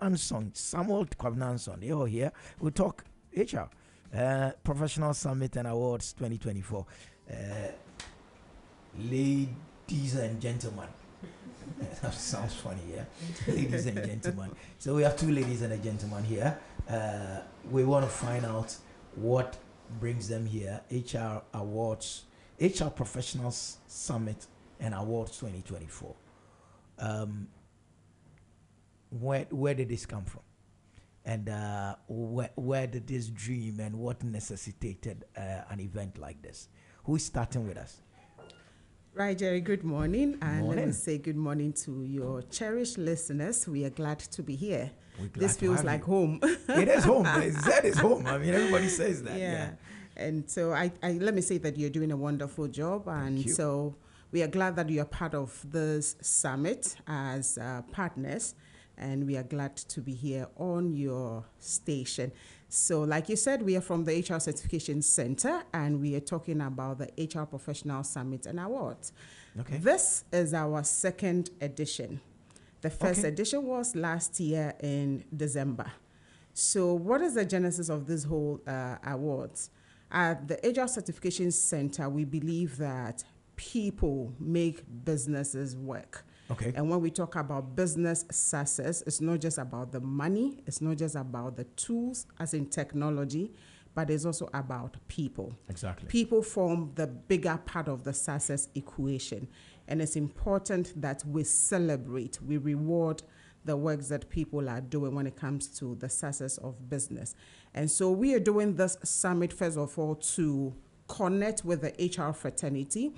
Kwabnanson, Samuel Kwabnanson. They're all here. We'll talk HR, Professional Summit and Awards 2024. Ladies and gentlemen. That sounds funny, yeah? Ladies and gentlemen. So we have two ladies and a gentleman here. We want to find out what brings them here. HR Awards, HR Professionals Summit and Awards 2024. Where did this come from? And where did this dream and what necessitated an event like this? Who is starting with us? Right, Jerry, good morning. And Morning. let me say good morning to your cherished listeners. We are glad to be here. We're glad This to feels have like you. home. It is home. Z is home. I mean, everybody says that. Yeah. And so I let me say that you're doing a wonderful job. And you. so we are glad that you are part of this summit as partners. And we are glad to be here on your station. So like you said, we are from the HR Certification Center, and we are talking about the HR Professional Summit and Awards. Okay. This is our second edition. The first Okay. edition was last year in December. So what is the genesis of this whole awards? At the HR Certification Center, we believe that people make businesses work. Okay. And when we talk about business success, it's not just about the money, it's not just about the tools, as in technology, but it's also about people. Exactly. People form the bigger part of the success equation. And it's important that we celebrate, we reward the works that people are doing when it comes to the success of business. And so we are doing this summit, first of all, to connect with the HR fraternity,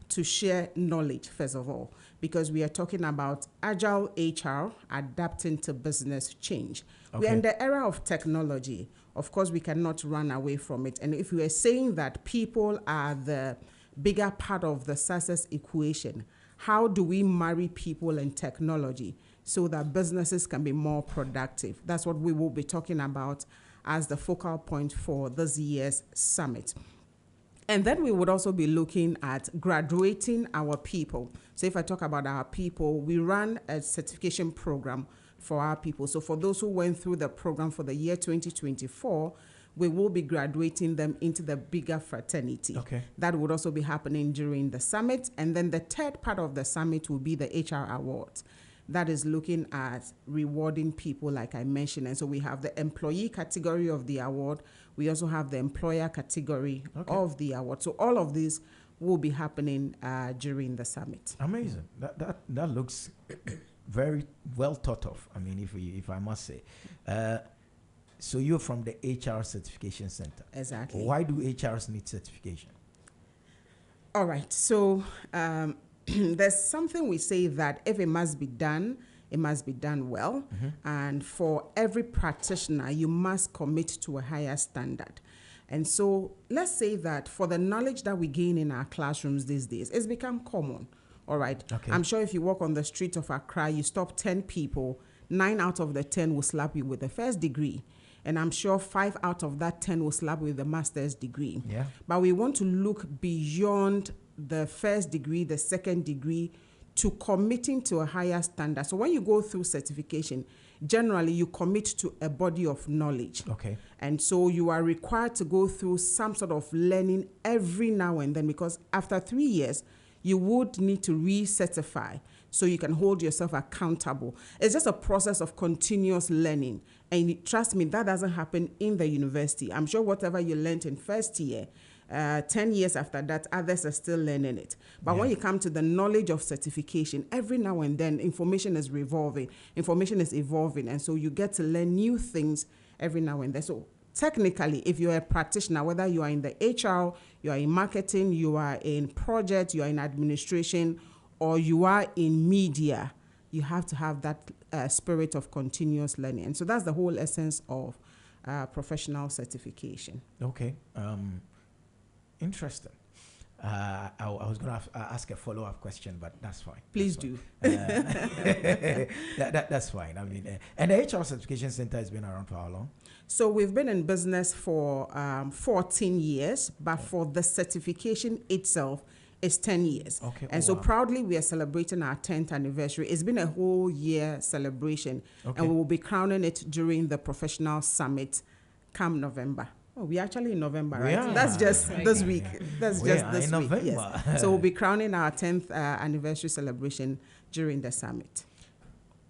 to share knowledge, first of all, because we are talking about agile HR adapting to business change. Okay. We are in the era of technology. Of course, we cannot run away from it. And if we are saying that people are the bigger part of the success equation, how do we marry people and technology so that businesses can be more productive? That's what we will be talking about as the focal point for this year's summit. And then we would also be looking at graduating our people. So if I talk about our people, we run a certification program for our people. So for those who went through the program for the year 2024, we will be graduating them into the bigger fraternity. Okay. That would also be happening during the summit. And then the third part of the summit will be the HR Awards. That is looking at rewarding people, like I mentioned. And so we have the employee category of the award. We also have the employer category of the award. So all of these will be happening during the summit. Amazing. That looks very well thought of. I mean, if I must say. So you're from the HR Certification Center. Exactly. Why do HRs need certification? All right. So there's something we say that if it must be done, it must be done well. And for every practitioner, you must commit to a higher standard. And so let's say that for the knowledge that we gain in our classrooms these days, it's become common. All right. Okay. I'm sure if you walk on the street of Accra, you stop 10 people, 9 out of the 10 will slap you with a first degree. And I'm sure 5 out of that 10 will slap with a master's degree. Yeah. But we want to look beyond the first degree, the second degree, to committing to a higher standard. So when you go through certification, generally you commit to a body of knowledge. Okay. And so you are required to go through some sort of learning every now and then, because after 3 years, you would need to recertify so you can hold yourself accountable. It's just a process of continuous learning. And trust me, that doesn't happen in the university. I'm sure whatever you learned in first year, 10 years after that, others are still learning it. But when you come to the knowledge of certification, every now and then, information is revolving, information is evolving, and so you get to learn new things every now and then. So technically, if you're a practitioner, whether you are in the HR, you are in marketing, you are in project, you are in administration, or you are in media, you have to have that spirit of continuous learning. And so that's the whole essence of professional certification. Okay. Interesting. I was going to ask a follow-up question, but that's fine. Please that's do. Fine. That's fine. I mean, and the HR Certification Center has been around for how long? So we've been in business for 14 years, but for the certification itself, It's 10 years. Okay. And so proudly we are celebrating our 10th anniversary. It's been a whole year celebration. Okay. And we will be crowning it during the professional summit come November. Oh, we're actually in November, right? Yeah. That's just this week. That's We just are this in week. November. Yes. So we'll be crowning our 10th anniversary celebration during the summit.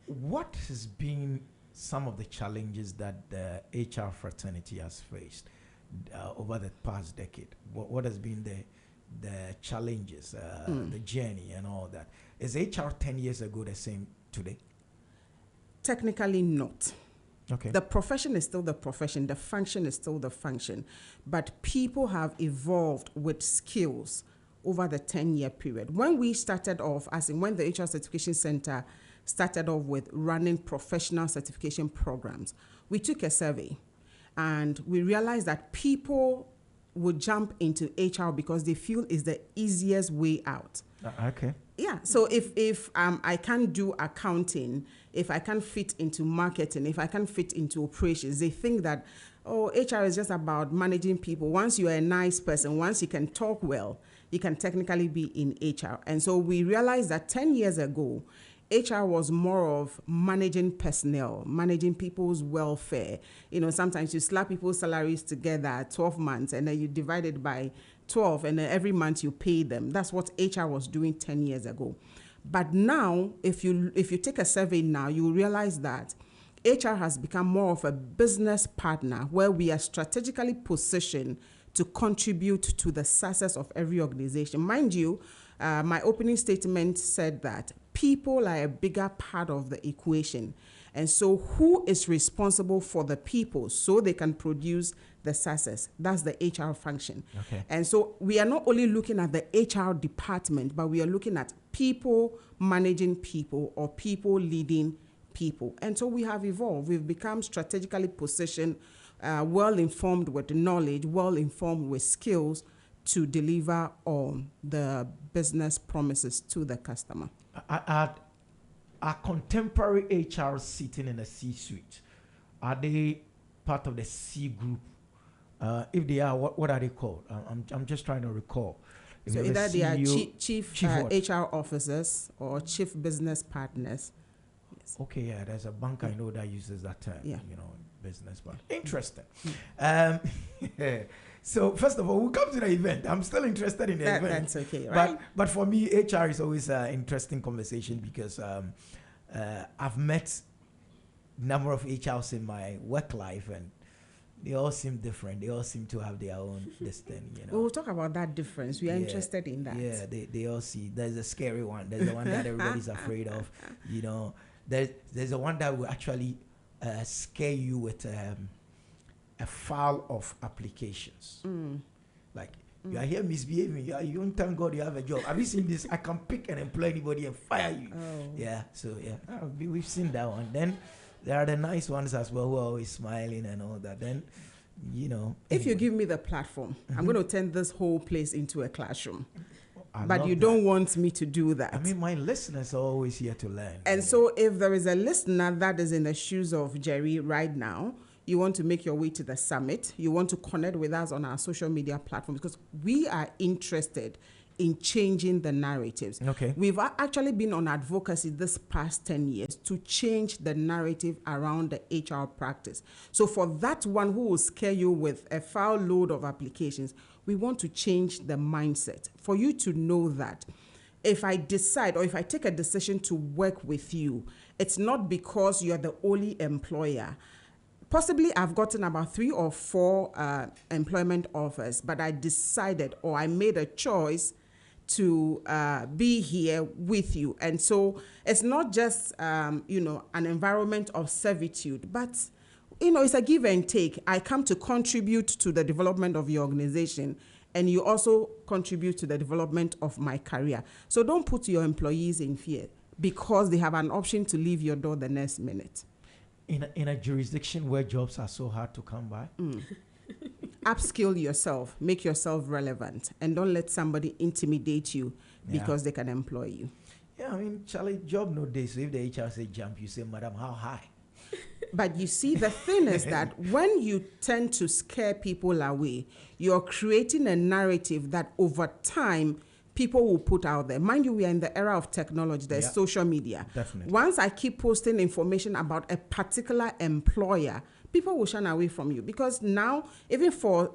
What has been some of the challenges that the HR fraternity has faced over the past decade? What has been the challenges, the journey and all that? Is HR 10 years ago the same today? Technically not. Okay. The profession is still the profession. The function is still the function. But people have evolved with skills over the 10-year period. When we started off, as in when the HR Certification Center started off with running professional certification programs, we took a survey and we realized that people would jump into HR because they feel it's the easiest way out. Okay. Yeah, so if I can't do accounting, if I can't fit into marketing, if I can't fit into operations, they think that, oh, HR is just about managing people. Once you are a nice person, once you can talk well, you can technically be in HR. And so we realized that 10 years ago, HR was more of managing personnel, managing people's welfare. You know, sometimes you slap people's salaries together 12 months and then you divide it by 12 and then every month you pay them. That's what HR was doing 10 years ago. But now, if you take a survey now, you will realize that HR has become more of a business partner where we are strategically positioned to contribute to the success of every organization. Mind you, my opening statement said that people are a bigger part of the equation. And so who is responsible for the people so they can produce the success? That's the HR function. Okay. And so we are not only looking at the HR department, but we are looking at people managing people or people leading people. And so we have evolved. We've become strategically positioned, well-informed with knowledge, well-informed with skills to deliver on the business promises to the customer. Are contemporary HR sitting in a C-suite? Are they part of the C group? If they are, what are they called? I'm just trying to recall. If So you have a either they are CEO chief what? HR officers or chief business partners. Yes. Okay, yeah, there's a bank I know that uses that term, Yeah. you know, business part. Interesting. So first of all, we'll come to the event. I'm still interested in the event. That's okay, right? But for me, HR is always an interesting conversation because I've met a number of HRs in my work life and they all seem different. They all seem to have their own destiny, you know. We'll talk about that difference. We are interested in that. Yeah, they all see. There's a scary one. There's the one that everybody's afraid of. You know, there's a one that will actually scare you with a file of applications. Like, you are here misbehaving. You don't thank God you have a job. Have you seen this? I can pick and employ anybody and fire you. Oh. Yeah, so yeah, we've seen that one. Then there are the nice ones as well who are always smiling and all that. Then, you know. If you give me the platform, I'm going to turn this whole place into a classroom. I But love you that. don't want me to do that. I mean, my listeners are always here to learn. And so if there is a listener that is in the shoes of Jerry right now, you want to make your way to the summit, you want to connect with us on our social media platforms because we are interested in changing the narratives. Okay. We've actually been on advocacy this past 10 years to change the narrative around the HR practice. So for that one who will scare you with a foul load of applications, we want to change the mindset for you to know that if I decide or if I take a decision to work with you, it's not because you're the only employer. Possibly I've gotten about 3 or 4 employment offers, but I decided or I made a choice to be here with you. And so it's not just, an environment of servitude, but, it's a give and take. I come to contribute to the development of your organization, and you also contribute to the development of my career. So don't put your employees in fear because they have an option to leave your door the next minute. In a jurisdiction where jobs are so hard to come by? Upskill yourself, make yourself relevant, and don't let somebody intimidate you because they can employ you. Yeah, I mean, Charlie, job no day. So if the HR say jump, you say, madam, how high? But you see, the thing is that when you tend to scare people away, you're creating a narrative that over time, people will put out there. Mind you, we are in the era of technology. There's social media. Definitely. Once I keep posting information about a particular employer, people will shun away from you, because now, even for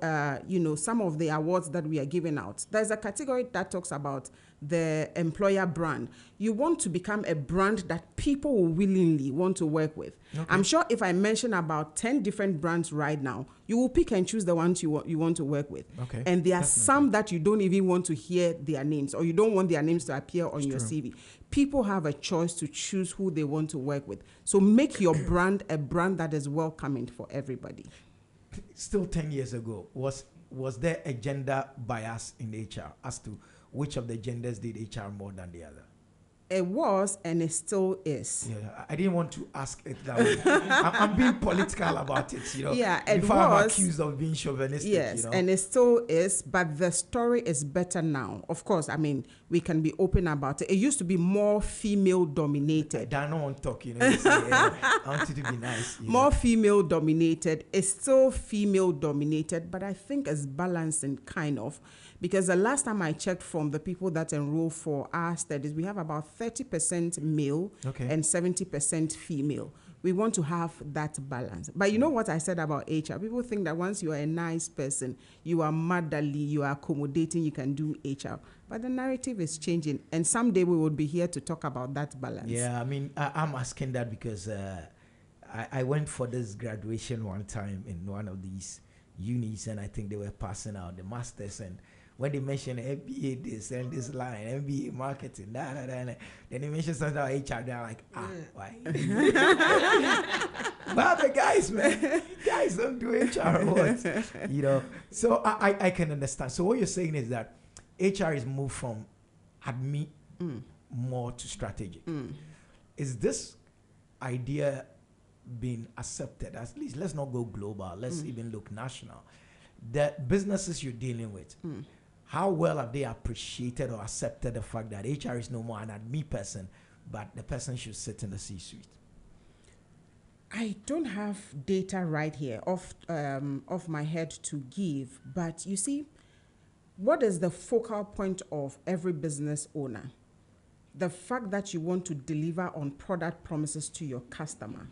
some of the awards that we are giving out, there's a category that talks about the employer brand. You want to become a brand that people will willingly want to work with. Okay. I'm sure if I mention about 10 different brands right now, you will pick and choose the ones you want to work with. Okay. And there are some that you don't even want to hear their names, or you don't want their names to appear on your CV. People have a choice to choose who they want to work with. So make your brand a brand that is welcoming for everybody. Still 10 years ago, was there a gender bias in HR as to which of the genders did HR more than the other? It was, and it still is. Yeah, I didn't want to ask it that way. I'm being political about it, Yeah, it before was. I'm accused of being chauvinistic. Yes, and it still is, but the story is better now. Of course, I mean, we can be open about it. It used to be more female-dominated. I don't want to talk, I want it to be nice. More female-dominated. It's still female-dominated, but I think it's balancing, kind of. Because the last time I checked from the people that enroll for our studies, we have about 30% male and 70% female. We want to have that balance. But you know what I said about HR? People think that once you are a nice person, you are motherly, you are accommodating, you can do HR. But the narrative is changing. And someday we will be here to talk about that balance. Yeah, I mean, I'm asking that because I went for this graduation one time in one of these unis, and I think they were passing out the masters, and when they mention MBA this and this line, MBA marketing, then they mention something about HR, they're like, why? But the guys, man, guys don't do HR what? So I can understand. So what you're saying is that HR is moved from admin more to strategic. Is this idea being accepted? At least let's not go global. Let's even look national. The businesses you're dealing with, how well have they appreciated or accepted the fact that HR is no more an admin person, but the person should sit in the C-suite? I don't have data right here off my head to give, but you see, what is the focal point of every business owner? The fact that you want to deliver on product promises to your customer.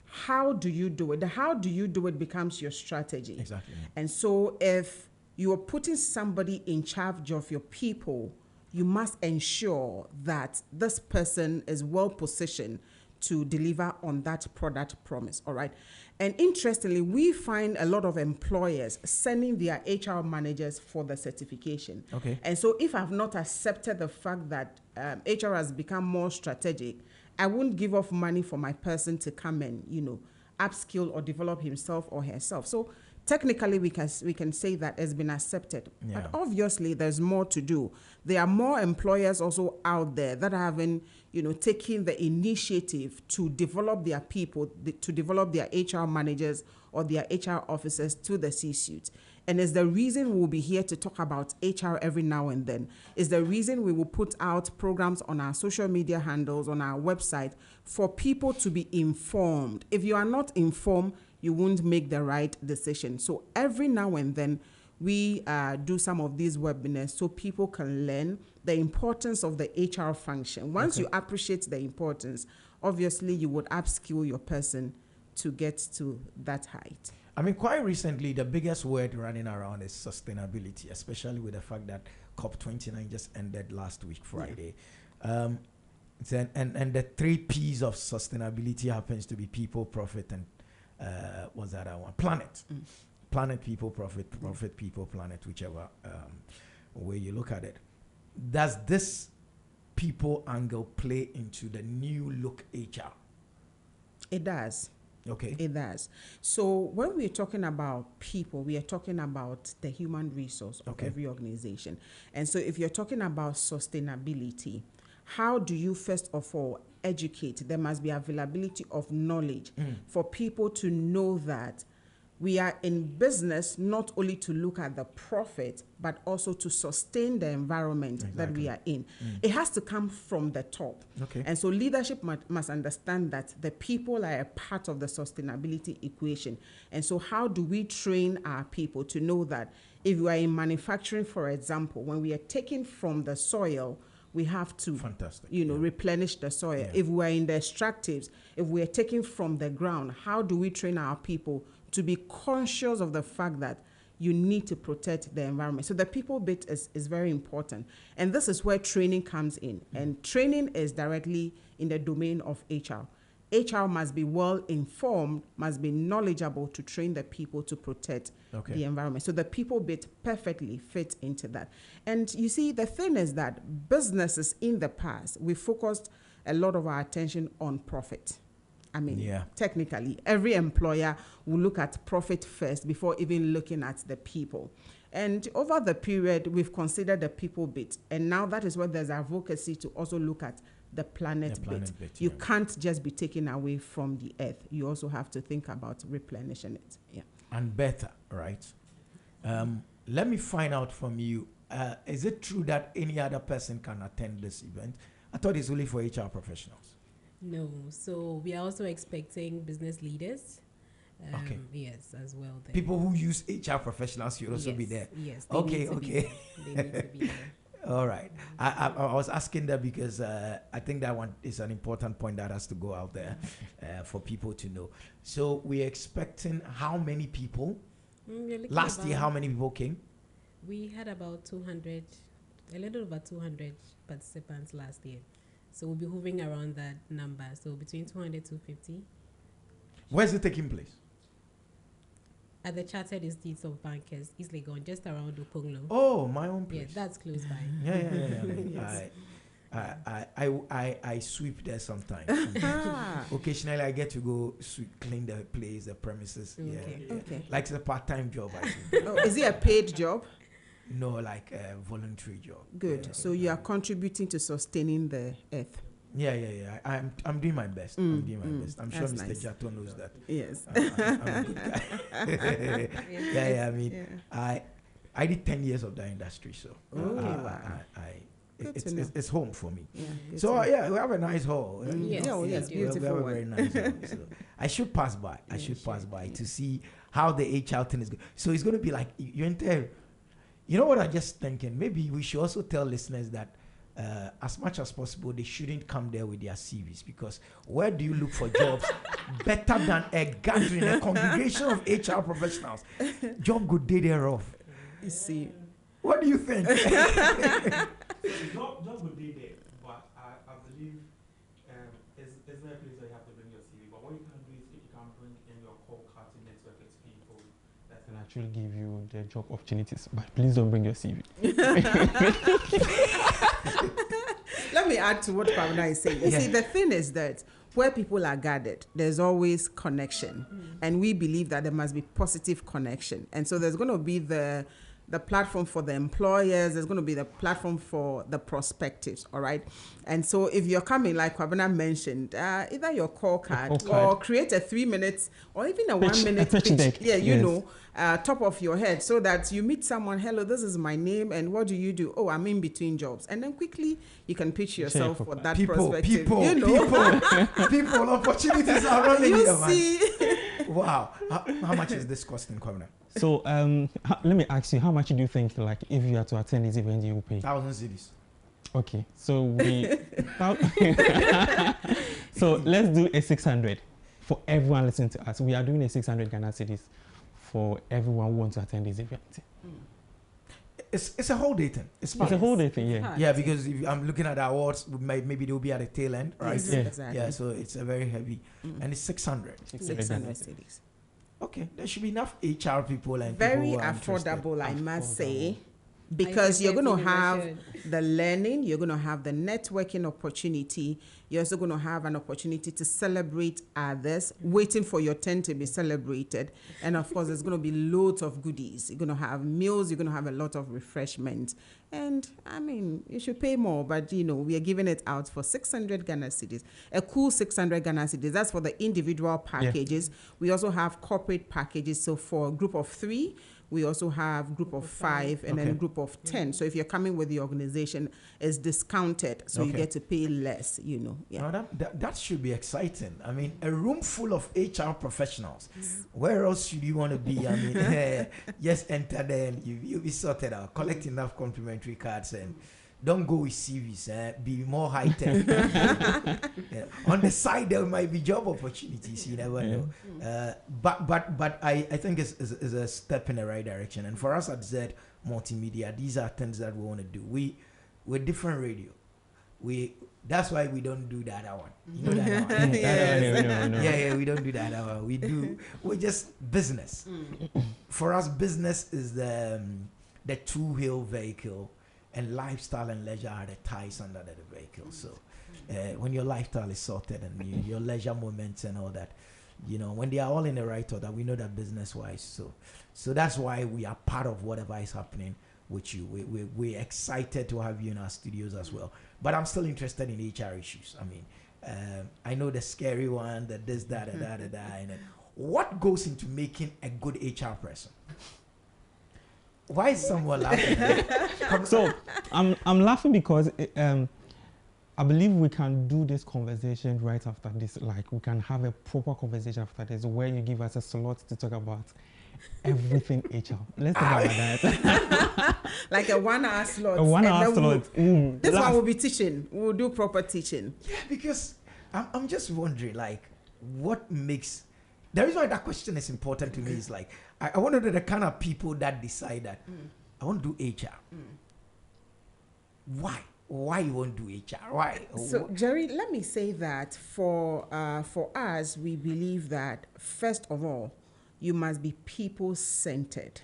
How do you do it? The how do you do it becomes your strategy. Exactly. And so if you are putting somebody in charge of your people, you must ensure that this person is well positioned to deliver on that product promise, all right? And interestingly, we find a lot of employers sending their HR managers for the certification. Okay. And so if I've not accepted the fact that HR has become more strategic, I won't give off money for my person to come and, upskill or develop himself or herself. So technically, we can say that it's been accepted. Yeah. But obviously, there's more to do. There are more employers also out there that haven't, taken the initiative to develop their people, to develop their HR managers or their HR officers to the C-suite. And it's the reason we'll be here to talk about HR every now and then. It's the reason we will put out programs on our social media handles, on our website, for people to be informed. If you are not informed, you won't make the right decision. So every now and then, we do some of these webinars so people can learn the importance of the HR function. Once you appreciate the importance, obviously you would upskill your person to get to that height. I mean, quite recently, the biggest word running around is sustainability, especially with the fact that COP29 just ended last week, Friday. Yeah. And the 3 P's of sustainability happens to be people, profit, and what's that other one? Planet. Planet, people, profit, profit, people, planet, whichever way you look at it. Does this people angle play into the new look HR? It does. Okay. It does. So when we're talking about people, we are talking about the human resource of every organization. And so if you're talking about sustainability, how do you first of all educate? There must be availability of knowledge for people to know that We are in business not only to look at the profit, but also to sustain the environment that we are in. It has to come from the top. Okay. And so leadership must understand that the people are a part of the sustainability equation. And so how do we train our people to know that if we are in manufacturing, for example, when we are taking from the soil, we have to, replenish the soil. Yeah. If we're in the extractives, if we're taking from the ground, how do we train our people to be conscious of the fact that you need to protect the environment? So the people bit is very important. And this is where training comes in. And training is directly in the domain of HR. HR must be well informed, must be knowledgeable to train the people to protect the environment. So the people bit perfectly fit into that. And you see, the thing is that businesses in the past, we focused a lot of our attention on profit. I mean, technically, every employer will look at profit first before even looking at the people. And over the period, we've considered the people bit. And now that is where there's advocacy to also look at the planet bit. You can't just be taken away from the earth. You also have to think about replenishing it. Yeah. And better, right? Let me find out from you, is it true that any other person can attend this event? I thought it's only for HR professionals. No, so we are also expecting business leaders. Yes, as well. There. People who use HR professionals should also be there. Yes. They need to be there. All right. I was asking that because I think that one is an important point that has to go out there for people to know. So we're expecting how many people? Last year, how many people came? We had about 200, a little over 200 participants last year. So we'll be hovering around that number. So between 200 to 250. Where's it taking place? At the Chartered Institute of Bankers, East Legon, just around Uponglo. Oh, my own place. Yeah, that's close by. Yeah. Yes. I sweep there sometimes. Occasionally, I get to go clean the place, the premises. Okay. Like it's a part-time job. Is it a paid job? No, like a voluntary job. Good. So you are contributing to sustaining the earth. Yeah. I'm doing my best. I'm doing my best. I'm sure Mr. Nice. Jato knows that. Yes. I'm a good guy. I mean, I did 10 years of the industry, so it's home for me. Yeah, so we have a nice hall. Yes, beautiful. We have a very nice hall. So I should pass by. To see how the HR thing is going. So it's going to be like you enter. You know what I just thinking? Maybe we should also tell listeners that as much as possible, they shouldn't come there with their CVs, because where do you look for jobs better than a gathering, a congregation of HR professionals? Job good day thereof. You see. What do you think? Job good day there, but I believe it's not a place where you have to bring your CV. But what you can do is you can bring in your core cutting network of people that can actually give you the job opportunities. But please don't bring your CV. Let me add to what Pamela is saying. You see, the thing is that where people are gathered, there's always connection. And we believe that there must be positive connection. And so there's going to be the platform for the employers, there's going to be the platform for the prospectives, all right? And so if you're coming, like Kwabena mentioned, either your call card or create a 3 minutes or even a 1 minute pitch. Deck. Yeah, you know, top of your head, so that you meet someone, hello, this is my name, and what do you do? Oh, I'm in between jobs. And then quickly you can pitch yourself for that perspective. People, opportunities are running you here, see. man. Wow. How much is this costing, Kwabena? So let me ask you, how much do you think, like, if you are to attend this event, you will pay? 1,000 cities. Okay, so so let's do a 600 for everyone listening to us. We are doing a 600 Ghana cedis for everyone who wants to attend this event. It's a whole day thing. It's a whole day thing, yeah. Yeah, because if I'm looking at the awards, maybe they'll be at the tail end, right? Yes, exactly. Yeah, so it's a very heavy, and it's 600. 600 cities. Okay, there should be enough HR people and very people affordable, I must say. because you're going to definitely have should. the learning, you're going to have the networking opportunity, you're also going to have an opportunity to celebrate others, waiting for your turn to be celebrated. And of course, there's going to be loads of goodies. You're going to have meals, you're going to have a lot of refreshment. And I mean, you should pay more, but you know, we are giving it out for 600 Ghana cedis, a cool 600 Ghana cedis. That's for the individual packages. Yeah. We also have corporate packages. So for a group of 3, we also have group of 5 and then a group of 10. So if you're coming with the organization, it's discounted. So you get to pay less, you know. Yeah. Now that should be exciting. I mean, a room full of HR professionals. Where else should you want to be? I mean, just enter there and you'll be sorted out. Collect enough complimentary cards and don't go with CVs. Be more high tech. On the side, there might be job opportunities. You never know. But I think it's a step in the right direction. And for us at ZED Multimedia, these are things that we want to do. We're different radio. That's why we don't do that one. You know that one? Yes. Yeah, we don't do that one. We're just business. For us, business is the two-wheel vehicle. And lifestyle and leisure are the ties under the vehicle. So when your lifestyle is sorted and your leisure moments and all that, you know, when they are all in the right order, we know that business-wise. So that's why we are part of whatever is happening with you. We're excited to have you in our studios as well. But I'm still interested in HR issues. I mean, I know the scary one, the this, that, and that. And then what goes into making a good HR person? Why is someone laughing? So I'm laughing because I believe we can do this conversation right after this. Like we can have a proper conversation after this where you give us a slot to talk about everything HR. Let's talk about that. Like a 1-hour slot. A 1-hour slot. This one will be teaching. We'll do proper teaching. Yeah, because I'm just wondering, like, what makes... The reason why that question is important to me is like, I want to know the kind of people that decide that I want to do HR. Why? Why you want to do HR? Why? So, Jerry, let me say that for us, we believe that, first of all, you must be people-centered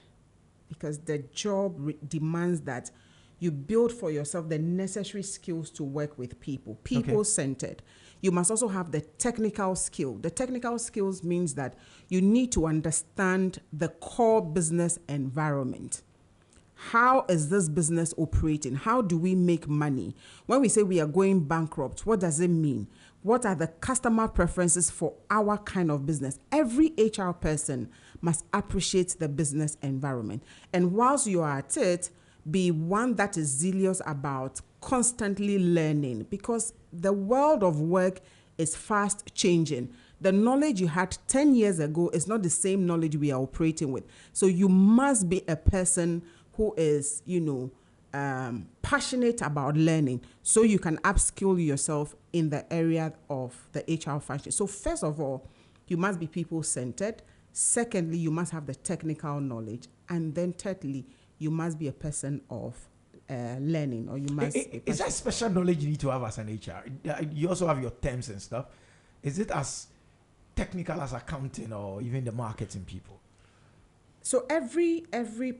because the job demands that you build for yourself the necessary skills to work with people. People-centered. You must also have the technical skill. The technical skills means that you need to understand the core business environment. How is this business operating? How do we make money? When we say we are going bankrupt, what does it mean? What are the customer preferences for our kind of business? Every HR person must appreciate the business environment. And whilst you are at it, be one that is zealous about constantly learning because the world of work is fast changing. The knowledge you had 10 years ago is not the same knowledge we are operating with. So you must be a person who is, passionate about learning so you can upskill yourself in the area of the HR function. So first of all, you must be people-centered. Secondly, you must have the technical knowledge. And then thirdly, you must be a person of learning, or you must... Is that special knowledge you need to have as an HR? You also have your terms and stuff. Is it as technical as accounting or even the marketing people? So every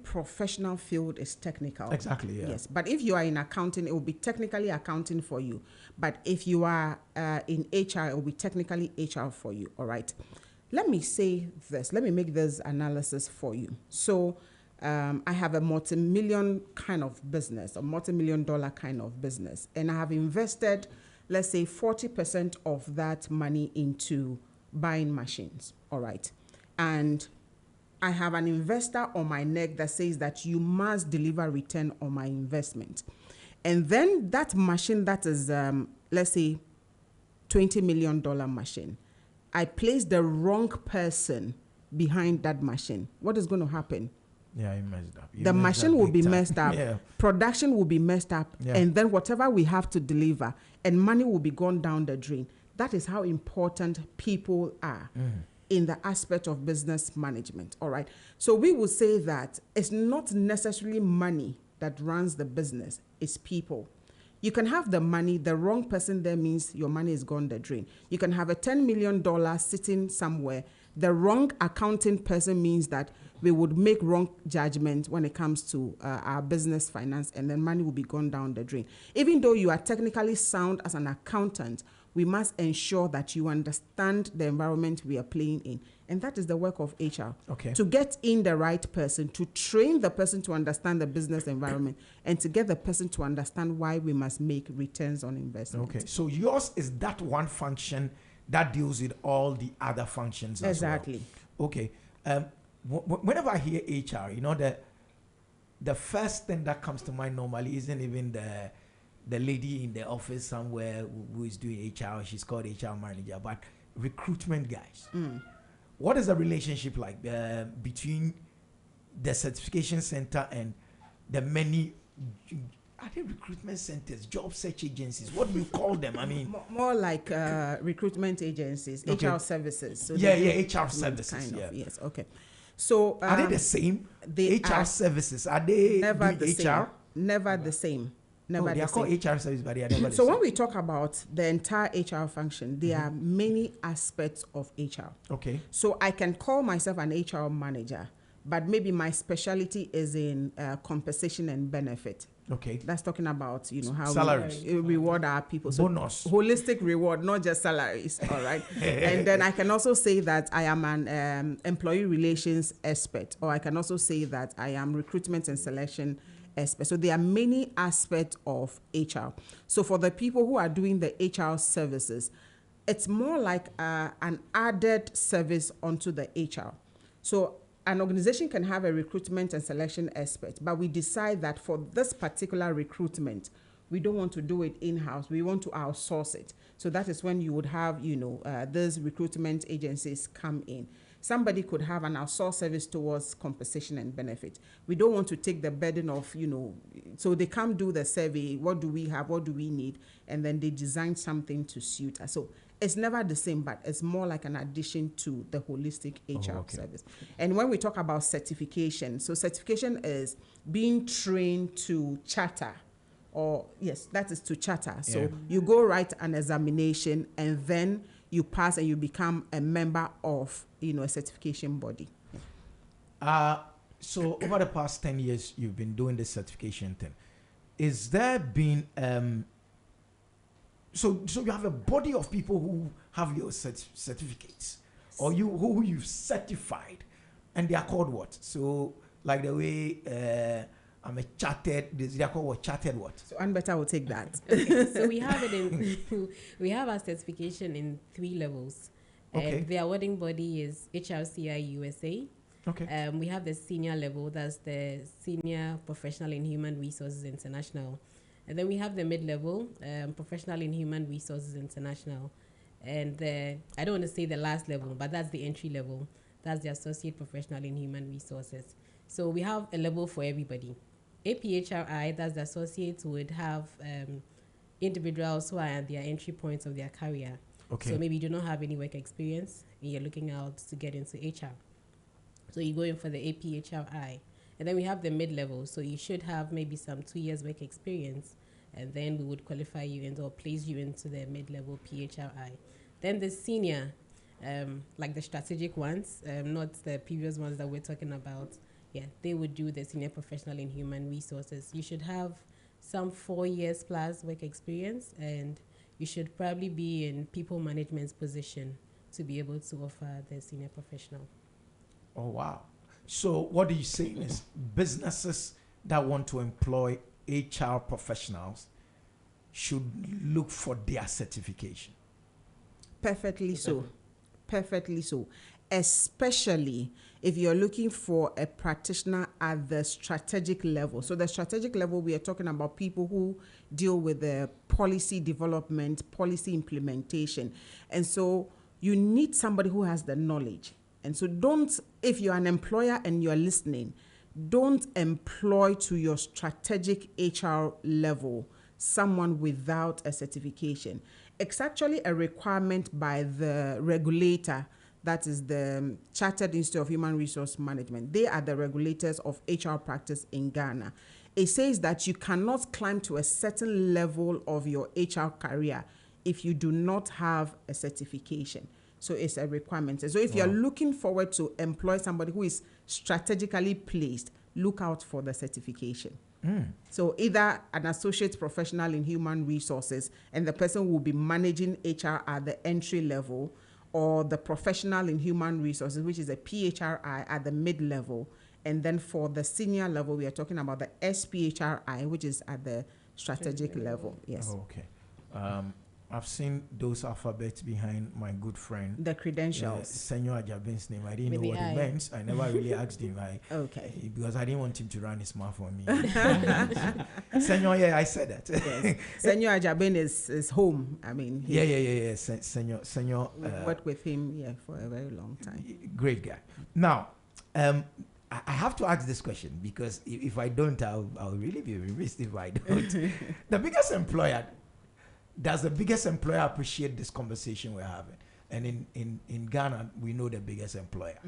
professional field is technical. Exactly, yeah. Yes, but if you are in accounting, it will be technically accounting for you. But if you are in HR, it will be technically HR for you, all right? Let me say this. Let me make this analysis for you. So I have a multi-million kind of business, a multi-million-dollar kind of business, and I have invested, let's say, 40% of that money into buying machines, all right? And I have an investor on my neck that says that you must deliver return on my investment. And then that machine that is, let's say, $20 million machine, I place the wrong person behind that machine. What is going to happen? Yeah, you messed up. The machine will be messed up. Yeah. Production will be messed up. Yeah. And then whatever we have to deliver, and money will be gone down the drain. That is how important people are. In the aspect of business management, all right? So we will say that it's not necessarily money that runs the business, it's people. You can have the money, the wrong person there means your money is gone the drain. You can have a $10 million sitting somewhere, The wrong accounting person means that we would make wrong judgment when it comes to our business finance, and then money will be gone down the drain. Even though you are technically sound as an accountant, we must ensure that you understand the environment we are playing in. And that is the work of HR. Okay. To get in the right person, to train the person to understand the business environment, and to get the person to understand why we must make returns on investment. Okay. So yours is that one function that deals with all the other functions as well. Exactly. Okay. Whenever I hear HR, you know, the first thing that comes to mind normally isn't even the lady in the office somewhere who is doing HR. She's called HR manager, but recruitment guys. What is the relationship like between the certification center and the many, are they recruitment centers, job search agencies? What do you call them? I mean, more like recruitment agencies, Okay. HR services. So yeah, they HR do services. kind Yeah. of, yes, okay. So Are they the same? they HR are services, are they never doing the HR? same. Never the same. Never Oh, they the are called same. HR services, but they are never the So same. when we talk about the entire HR function, there are many aspects of HR. Okay. So I can call myself an HR manager, but maybe my specialty is in compensation and benefit. Okay. That's talking about, you know, how Salaries. we reward our people. So Bonus. holistic reward, not just salaries. All right. And then I can also say that I am an employee relations expert, or I can also say that I am recruitment and selection expert. So there are many aspects of HR. So for the people who are doing the HR services, it's more like an added service onto the HR. So an organization can have a recruitment and selection expert, but we decide that for this particular recruitment, we don't want to do it in-house. We want to outsource it. So that is when you would have, you know, those recruitment agencies come in. Somebody could have an outsourced service towards compensation and benefit. We don't want to take the burden of, you know, so they come do the survey. What do we have? What do we need? And then they design something to suit us. So it's never the same, but it's more like an addition to the holistic HR okay. service. And when we talk about certification, so certification is being trained to charter, or yes, that is to charter. So Yeah. you go write an examination, and then you pass and you become a member of, you know, a certification body. So over the past 10 years, you've been doing this certification thing. Is there been so you have a body of people who have your certificates, or who you've certified, and they are called what? So like the way I'm a chartered, they are called what? Chartered what? So Anne Beta will take that. Okay, so we have it in we have our certification in 3 levels. Okay. And the awarding body is HRCI USA. Okay. We have the senior level, that's the Senior Professional in Human Resources International. And then we have the mid-level, Professional in Human Resources International. And I don't want to say the last level, but that's the entry level. That's the Associate Professional in Human Resources. So we have a level for everybody. APHRI, that's the associates, would have individuals who are at their entry points of their career. Okay. So maybe you do not have any work experience and you're looking out to get into HR. So you go in for the APHRI. And then we have the mid-level. So you should have maybe some 2 years work experience, and then we would qualify you and or place you into the mid-level PHRI. Then the senior, like the strategic ones, not the previous ones that we're talking about. Yeah, they would do the Senior Professional in Human Resources. You should have some 4 years plus work experience, and you should probably be in people management position to be able to offer the Senior Professional. Oh, wow. So what are you saying is businesses that want to employ HR professionals should look for their certification? Perfectly so. Perfectly so. Especially if you're looking for a practitioner at the strategic level. So the strategic level, we are talking about people who deal with the policy development, policy implementation. And so you need somebody who has the knowledge. And so if you're an employer and you're listening, don't employ to your strategic HR level someone without a certification. It's actually a requirement by the regulator, that is the Chartered Institute of Human Resource Management. They are the regulators of HR practice in Ghana. It says that you cannot climb to a certain level of your HR career if you do not have a certification. So it's a requirement. So if you're looking forward to employ somebody who is strategically placed, look out for the certification. So either an associate professional in human resources, and the person will be managing HR at the entry level, or the professional in human resources, which is a PHRI at the mid-level. And then for the senior level, we are talking about the SPHRI, which is at the strategic level. Yes. Oh, okay. I've seen those alphabets behind my good friend. The credentials. Senor Ajabin's name. I didn't With know what the it I. meant. I never really asked him. Okay. Because I didn't want him to run his mouth on me. Senor, yeah, I said that. Yes. Senor Ajabin is home. I mean, Yeah. Senor. We've worked with him for a very long time. Great guy. Now, I have to ask this question because if I don't, I'll really be remiss if I don't. The biggest employer, does the biggest employer appreciate this conversation we're having? And in Ghana, we know the biggest employer.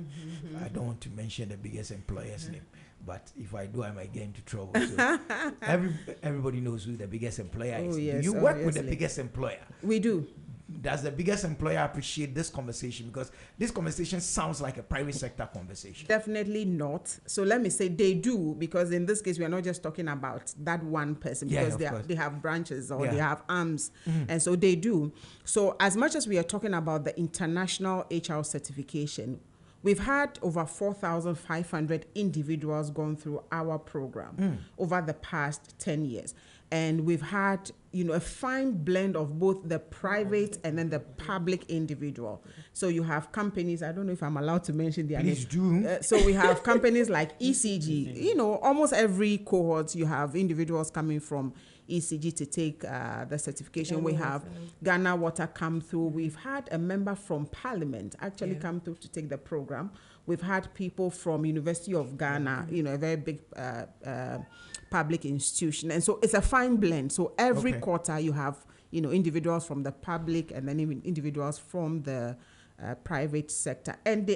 I don't want to mention the biggest employer's name, but if I do, I might get into trouble. So everybody knows who the biggest employer is. Yes, Do you work with obviously. the biggest employer? We do. Does the biggest employer appreciate this conversation? Because this conversation sounds like a private sector conversation. Definitely not. So let me say they do, because in this case, we are not just talking about that one person, because they have branches or they have arms. And so they do. So as much as we are talking about the international HR certification, we've had over 4,500 individuals going through our program over the past 10 years. And we've had, a fine blend of both the private and then the public individual. So you have companies, I don't know if I'm allowed to mention their names. Please do. So we have companies like ECG. Almost every cohort, you have individuals coming from ECG to take the certification. We have Ghana Water come through. We've had a member from Parliament actually come through to take the program. We've had people from University of Ghana, a very big public institution. And so it's a fine blend. So every quarter you have, individuals from the public and then even individuals from the private sector. And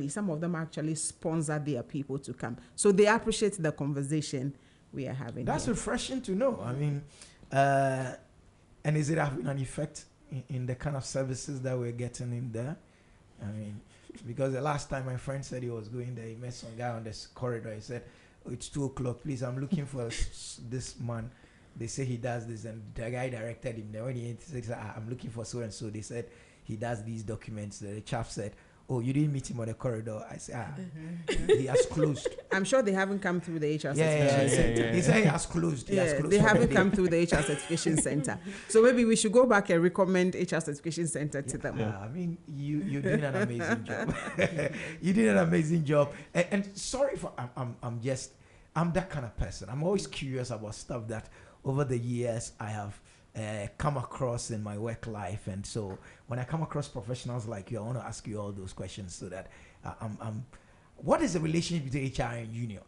some of them actually sponsor their people to come. So they appreciate the conversation we are having. That's here. refreshing to know. I mean, and is it having an effect in the kind of services that we're getting in there? I mean, because the last time my friend said he was going there, he met some guy on this corridor. He said, it's 2:00, please, I'm looking for this man. They say he does this, and the guy directed him there. When he said, I'm looking for so and so, they said he does these documents. The chap said, oh, you didn't meet him on the corridor. I said, he has closed. I'm sure they haven't come through the HR certification center. He said he has closed. He has closed. They haven't come through the HR certification center. So maybe we should go back and recommend HR certification center to them. I mean, you did an amazing job. You did an amazing job. And sorry for, I'm that kind of person. I'm always curious about stuff that over the years I have come across in my work life. And so when I come across professionals like you, I want to ask you all those questions so that what is the relationship between HR and union?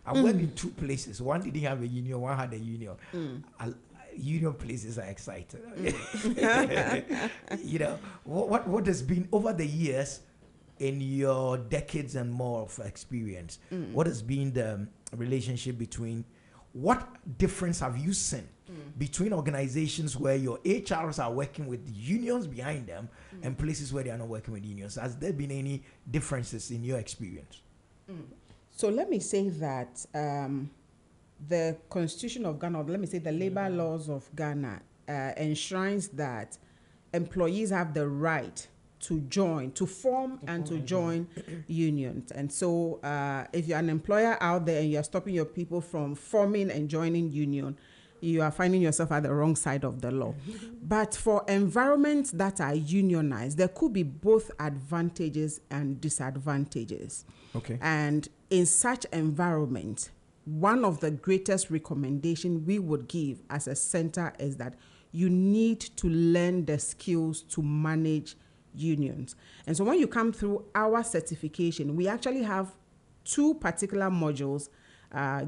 I worked in two places. One didn't have a union, one had a union. Union places are excited. What has been over the years in your decades and more of experience, what has been the relationship between, what difference have you seen between organizations where your HRs are working with unions behind them and places where they are not working with unions? Has there been any differences in your experience? So let me say that the Constitution of Ghana, or let me say the labor laws of Ghana, enshrines that employees have the right to form and to join unions. And so if you're an employer out there and you're stopping your people from forming and joining union, you are finding yourself at the wrong side of the law. But for environments that are unionized, there could be both advantages and disadvantages. Okay. And in such environment, one of the greatest recommendations we would give as a center is that you need to learn the skills to manage unions. And so when you come through our certification, we actually have two particular modules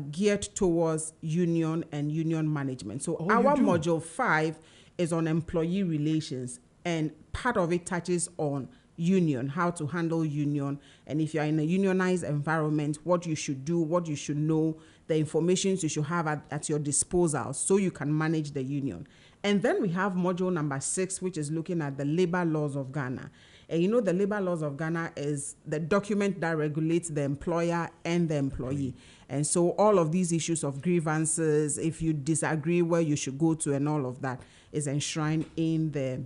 geared towards union and union management. So our module 5 is on employee relations, and part of it touches on union, how to handle union, and if you're in a unionized environment, what you should do, what you should know, the information you should have at your disposal so you can manage the union. And then we have module number 6, which is looking at the labor laws of Ghana. And you know, the labor laws of Ghana is the document that regulates the employer and the employee. And so all of these issues of grievances, if you disagree where you should go to and all of that is enshrined in the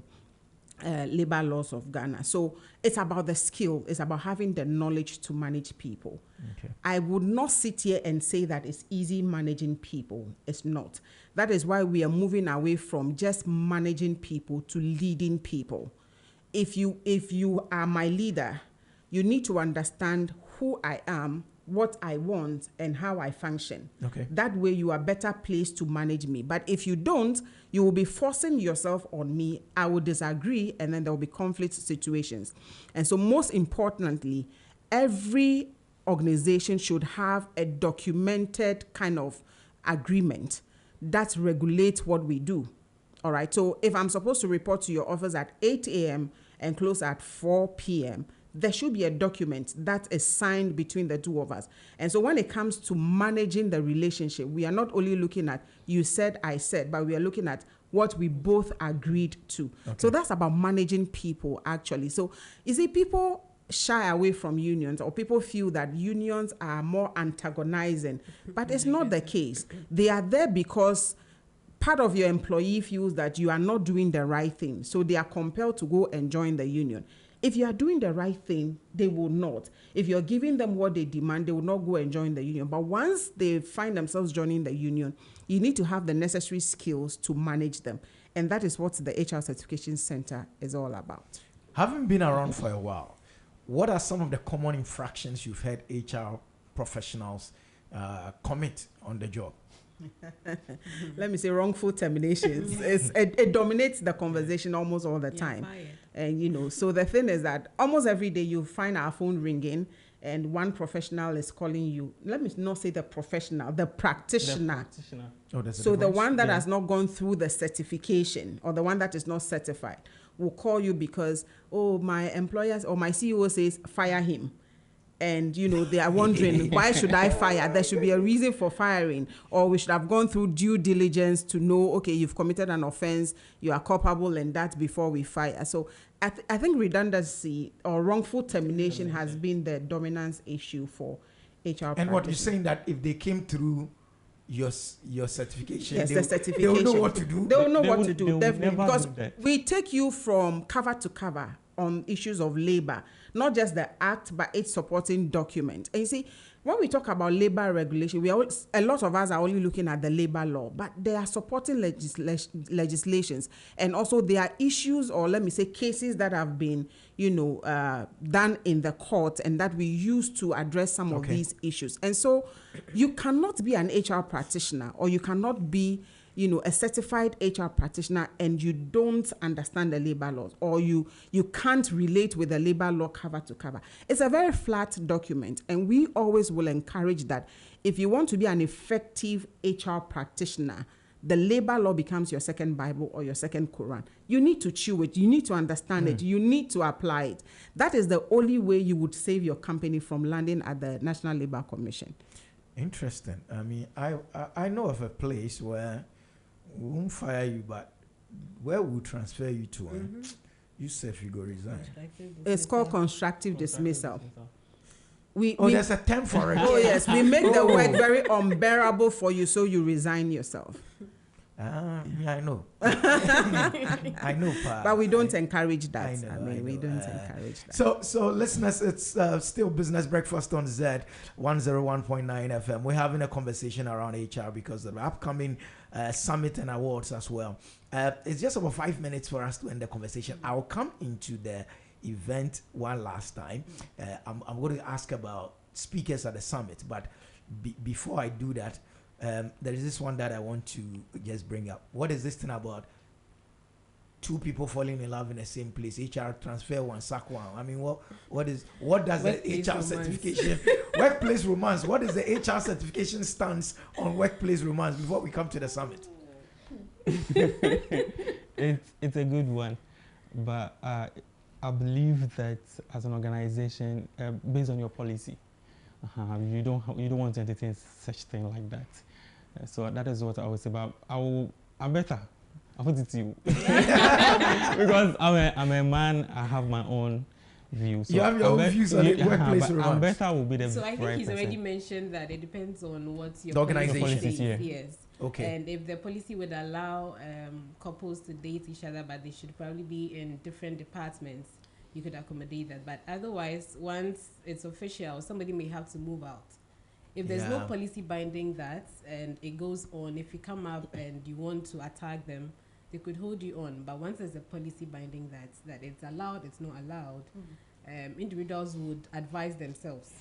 labor laws of Ghana. So it's about the skill. It's about having the knowledge to manage people. Okay. I would not sit here and say that it's easy managing people. It's not. That is why we are moving away from just managing people to leading people. If you are my leader, you need to understand who I am, what I want, and how I function. Okay. That way you are better placed to manage me. But if you don't, you will be forcing yourself on me. I will disagree, and then there will be conflict situations. And so most importantly, every organization should have a documented kind of agreement that regulates what we do. All right. So if I'm supposed to report to your office at 8 a.m. and close at 4 p.m., there should be a document that is signed between the two of us. And so when it comes to managing the relationship, we are not only looking at you said, I said, but we are looking at what we both agreed to. Okay. So that's about managing people, actually. So you see, people shy away from unions, or people feel that unions are more antagonizing, but it's not the case. They are there because part of your employee feels that you are not doing the right thing, so they are compelled to go and join the union. If you are doing the right thing, they will not. If you're giving them what they demand, they will not go and join the union. But once they find themselves joining the union, you need to have the necessary skills to manage them. And that is what the HR Certification Center is all about. Having been around for a while, what are some of the common infractions you've heard HR professionals commit on the job? Let me say wrongful terminations. It dominates the conversation almost all the time. And you know, so the thing is that almost every day you find our phone ringing and one professional is calling you. Let me not say the professional, the practitioner. Oh, that's so the one that has not gone through the certification, or the one that is not certified, will call you because, oh, my employers or my CEO says fire him. And, you know, they are wondering, why should I fire? There should be a reason for firing. Or we should have gone through due diligence to know, okay, you've committed an offense, you are culpable in that before we fire. So I think redundancy or wrongful termination has been the dominant issue for HR. And what you're saying, that if they came through your certification, yes, the certification, they will know what to do. They will know what to do, definitely. Because do we take you from cover to cover on issues of labor, not just the act, but its supporting document. And you see, when we talk about labor regulation, a lot of us are only looking at the labor law, but there are supporting legislations, and also there are issues, or let me say cases that have been, you know, done in the court, and that we use to address some of these issues. And so you cannot be an HR practitioner, or you cannot be, you know, a certified HR practitioner and you don't understand the labor laws, or you can't relate with the labor law cover to cover. It's a very flat document, and we always will encourage that if you want to be an effective HR practitioner, the labor law becomes your second Bible or your second Quran. You need to chew it. You need to understand it. You need to apply it. That is the only way you would save your company from landing at the National Labor Commission. Interesting. I mean, I know of a place where we won't fire you, but where we'll transfer you to, you say if you go resign. It's called constructive dismissal. There's a term for it. Oh yes, we make the work very unbearable for you, so you resign yourself. Yeah, I know. I know, but we don't encourage that. I know. We don't encourage that. So listeners, it's still Business Breakfast on ZED 101.9 FM. We're having a conversation around HR because of the upcoming summit and awards as well. It's just about 5 minutes for us to end the conversation. I'll come into the event one last time. I'm going to ask about speakers at the summit, but before I do that, there is this one that I want to just bring up. What is this thing about two people falling in love in the same place? HR transfer one, sack one. I mean, what does the HR certification, workplace romance? What is the HR certification stance on workplace romance before we come to the summit? It's a good one, but I believe that as an organization, based on your policy, you don't want to entertain such thing like that. So that is what I would say. But I'm better I put it to you. Because I'm a man, I have my own views. So you have your own views on the workplace romance. I'm better will be the So I think right he's person. already mentioned that it depends on what your The organization. policy Policies, says. yeah. Yes. Okay. And if the policy would allow couples to date each other, but they should probably be in different departments, you could accommodate that. But otherwise, once it's official, somebody may have to move out. If there's no Yeah. policy binding that, and it goes on, if you come up and you want to attack them, they could hold you on. But once there's a policy binding that it's allowed, it's not allowed, individuals would advise themselves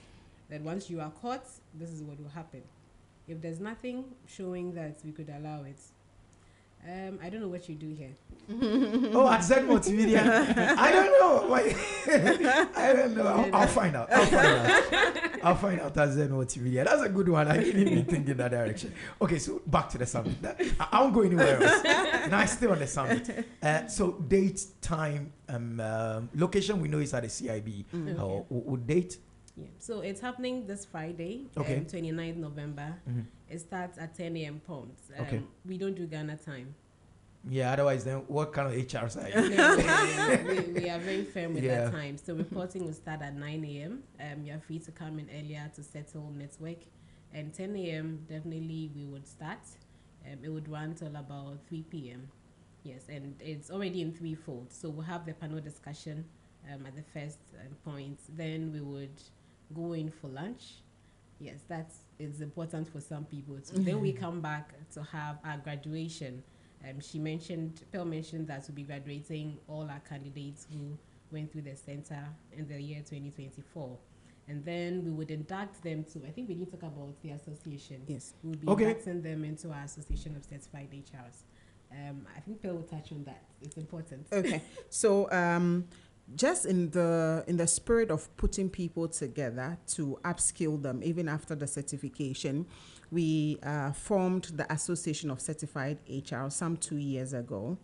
that once you are caught, this is what will happen. If there's nothing showing that we could allow it, I don't know what you do here. Oh, at ZED Multimedia. I don't know. Like, I don't know. I'll find out. I'll find out at ZED Multimedia. That's a good one. I didn't even think in that direction. Okay, so back to the summit. I won't go anywhere else. Now I stay on the summit. So date, time, location we know is at the CIB. Would date? Yeah. So it's happening this Friday, Okay. 29th November. Mm-hmm. It starts at 10 a.m. prompt. Okay. We don't do Ghana time. Yeah, otherwise then what kind of HR side? We are very firm with Yeah. that time. So reporting will start at 9 a.m. You're free to come in earlier to settle network. And 10 a.m. definitely we would start. It would run till about 3 p.m. Yes, and it's already in threefold. So we'll have the panel discussion at the first point. Then we would go in for lunch. Yes, it's important for some people too. Then we come back to have our graduation. Pearl mentioned that we'll be graduating all our candidates who went through the center in the year 2024. And then we would induct them to, I think we need to talk about the association. Yes. We'll be Okay. inducting them into our Association of Certified HRs. I think Pearl will touch on that. It's important. Okay. So just in the spirit of putting people together to upskill them even after the certification, we formed the Association of Certified HR some 2 years ago.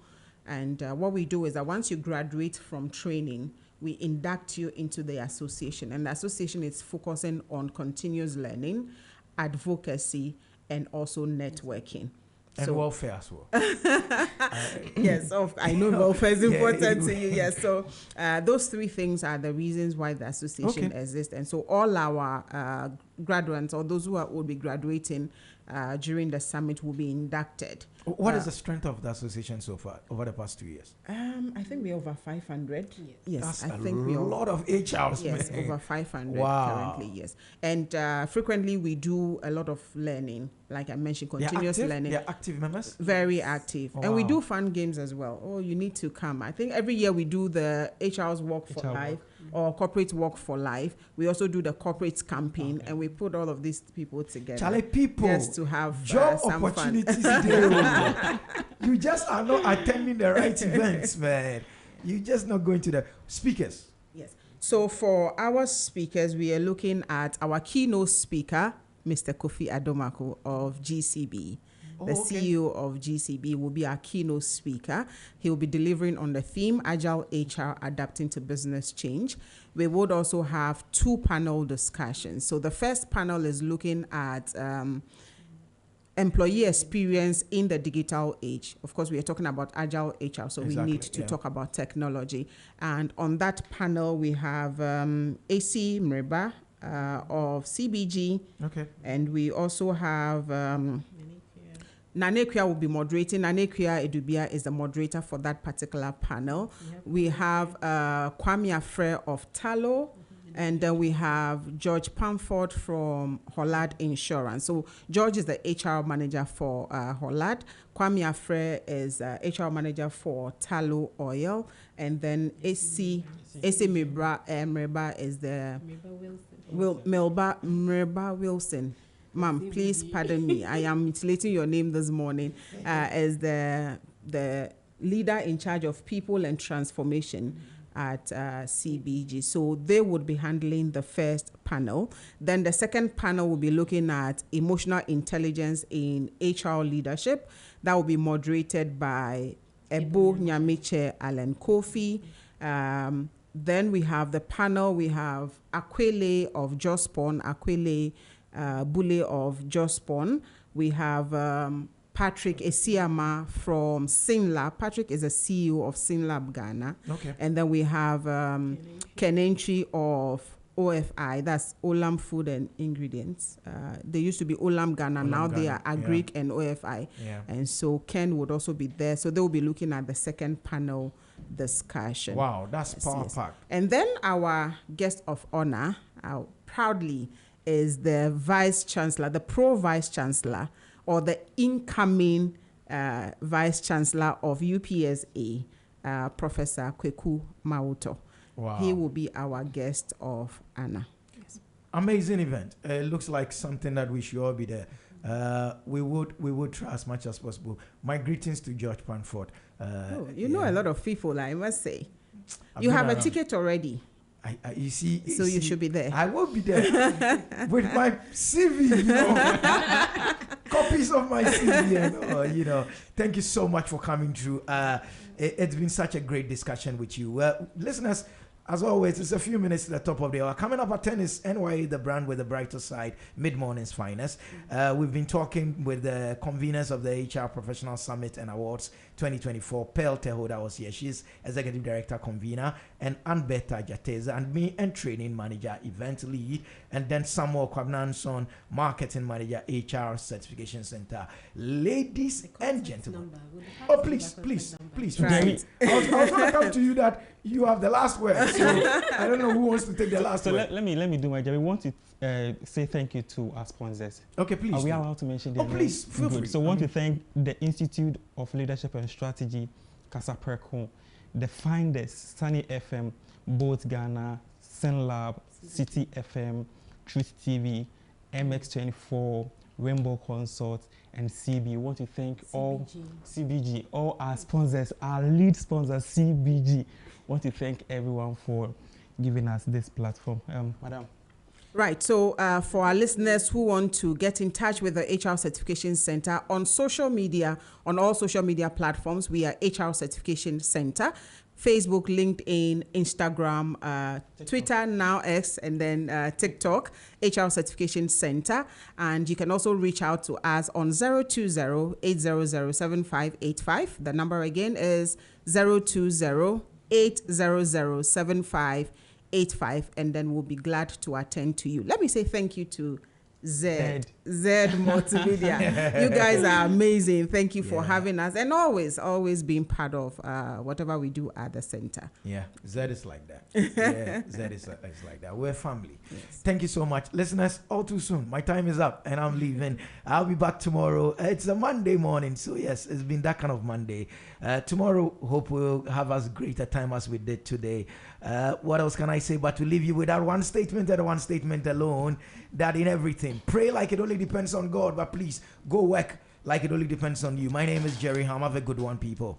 And what we do is that once you graduate from training, we induct you into the association. And the association is focusing on continuous learning, advocacy, and also networking. And welfare as well. Yes, I know welfare is important to you. Yes, so those three things are the reasons why the association exists. And so all our graduates or those who will be graduating during the summit will be inducted. What is the strength of the association so far over the past 2 years? I think we're over 500. Yes. Yes, That's I a think we're lot of HRs, yes, man. over 500 Wow. currently, yes. And frequently we do a lot of learning, like I mentioned, continuous learning. They're active members? Very active. Oh, and we wow. do fun games as well. Oh, you need to come. I think every year we do the HR's Walk for HR Life or Corporate Walk for Life. We also do the corporate campaign, and we put all of these people together. Charlie, people, just to have job some opportunities fun. there. You just are not attending the right events, man. You just not going to the speakers. Yes. So for our speakers, we are looking at our keynote speaker, Mr. Kofi Adomako of GCB. The CEO of GCB will be our keynote speaker. He will be delivering on the theme, Agile HR Adapting to Business Change. We would also have 2 panel discussions. So the first panel is looking at employee experience in the digital age. Of course, we are talking about Agile HR, so we need to talk about technology. And on that panel, we have AC Mreba of CBG. Okay. And we also have Nanekia will be moderating. Nanekia Edubia is the moderator for that particular panel. We have Kwame Afre of Talo. And then we have George Pamford from Hollad Insurance. So George is the HR manager for Hollad. Kwame Afre is HR manager for Talo Oil. And then AC Mreba is the Mreba Wilson. Ma'am, please pardon me. I am mutilating your name this morning as the leader in charge of people and transformation at CBG. So they would be handling the first panel. Then the second panel will be looking at emotional intelligence in HR leadership. That will be moderated by Ebo Nyamiche Allen Kofi. Then we have the panel. We have Akwele of Jospon, Akwele Bule of Jospon. We have Patrick Esiama from Sinlab. Patrick is a CEO of Sinlab Ghana. Okay. And then we have Ken Entry of OFI, that's Olam Food and Ingredients. They used to be Olam Ghana, now they are Agric and OFI. Yeah. And so Ken would also be there. So they will be looking at the second panel discussion. Wow, that's power Yes. packed. And then our guest of honor, proudly, is the Vice Chancellor, the Pro Vice Chancellor, or the incoming Vice Chancellor of UPSA, Professor Kweku Mauto. Wow. He will be our guest of honor. Yes. Amazing event. It looks like something that we should all be there. We would try as much as possible. My greetings to George Panford. You know a lot of people, I must say. I've You been have a around. ticket already. You see, So you should be there. I will be there with my CV, you know, copies of my CV, and you know. Thank you so much for coming through. It's been such a great discussion with you, listeners. As always, it's a few minutes to the top of the hour. Coming up at 10 is NYA, the brand with the brighter side, mid-morning's finest. We've been talking with the conveners of the HR Professional Summit and Awards 2024. Pearl Tehoda was here. She's Executive Director, Convener, and Anbeta Jateza, and me, and Training Manager, Event Lead, and then Samuel Kwabnanson, Marketing Manager, HR Certification Center. Ladies and gentlemen. Oh, please. Right. I was going to come to you that you have the last word. So I don't know who wants to take the last So word. let me do my job. We want to say thank you to our sponsors. Okay, please. Are we do. allowed to mention their Oh, please, names? feel Good. free. So we want to thank the Institute of Leadership and Strategy, Casa Percon, the Finders, Sunny FM, Both Ghana, Sinlab, City FM, Truth TV, MX24, Rainbow Consort, and CB. We want to thank all CBG, all our sponsors, our lead sponsors, CBG. Want to thank everyone for giving us this platform. Madam. Right. So for our listeners who want to get in touch with the HR Certification Center on social media, on all social media platforms, we are HR Certification Center. Facebook, LinkedIn, Instagram, Twitter, now X, and then TikTok, HR Certification Center. And you can also reach out to us on 020-800-7585. The number again is 020-800-7585, and then we'll be glad to attend to you. Let me say thank you to ZED Multimedia. You guys are amazing. Thank you for having us, and always being part of whatever we do at the center. Yeah, Zed is like that. Yeah, Zed is like that. We're family. Yes. Thank you so much. Listeners, all too soon. My time is up and I'm leaving. I'll be back tomorrow. It's a Monday morning, so yes, it's been that kind of Monday. Tomorrow, hope we'll have as great a time as we did today. What else can I say but to leave you with that one statement and one statement alone, that in everything, pray like it only depends on God, but please go work like it only depends on you. My name is Jerry Ham. Have a good one, people.